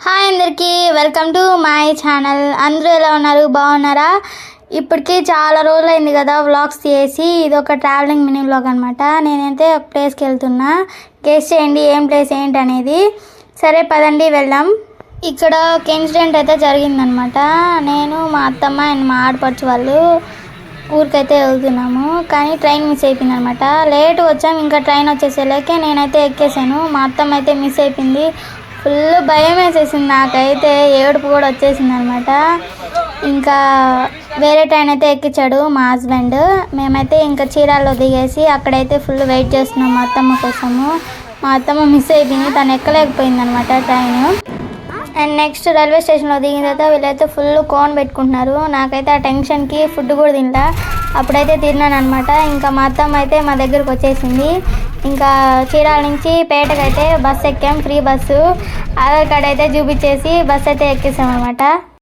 Hi అందరికీ welcome to my channel. అందరూ ఎలా ఉన్నారు? బాగున్నారా? ఇప్పటికీ చాలా రోజులు అయింది కదా వ్లాగ్స్ చేసి. ఇది ఒక ట్రావెలింగ్ మినీ వ్లాగ్ అనమాట. నేనైతే ఒక ప్లేస్కి వెళ్తున్నా. గెస్ చేయండి ఏం ప్లేస్ ఏంటి అనేది. సరే పదండి వెళ్దాం. ఇక్కడ ఒక ఇన్సిడెంట్ అయితే జరిగిందనమాట. నేను మా అత్తమ్మ అండ్ మా ఆడపడుచు వాళ్ళు ఊరికైతే వెళ్తున్నాము, కానీ ట్రైన్ మిస్ అయిపోయింది అనమాట. లేట్ వచ్చాము, ఇంకా ట్రైన్ వచ్చేసేలాకే నేనైతే ఎక్కేసాను. మా అత్తమ్మ అయితే మిస్ అయిపోయింది. ఫుల్ భయం వేసేసింది నాకైతే, ఏడుపు కూడా వచ్చేసింది అనమాట. ఇంకా వేరే ట్రైన్ అయితే ఎక్కించాడు మా హస్బెండ్. మేమైతే ఇంకా చీరాల్లో దిగేసి అక్కడైతే ఫుల్ వెయిట్ చేస్తున్నాం మా అత్తమ్మ కోసము. మా అత్తమ్మ మిస్ అయిపోయింది, తను ఎక్కలేకపోయింది అనమాట ట్రైన్. అండ్ నెక్స్ట్ రైల్వే స్టేషన్లో దిగిన తర్వాత వీళ్ళైతే ఫుల్ కోన్ పెట్టుకుంటున్నారు. నాకైతే ఆ టెన్షన్కి ఫుడ్ కూడా తినలా. అప్పుడైతే తిన్నాను అనమాట. ఇంకా మా అత్తమ్మ అయితే మా దగ్గరకు వచ్చేసింది. ఇంకా చీరాల నుంచి పేటకు అయితే బస్సు ఎక్కాం, ఫ్రీ బస్సు. ఆధార్ కార్డ్ అయితే చూపించేసి బస్సు అయితే ఎక్కేసాం అనమాట.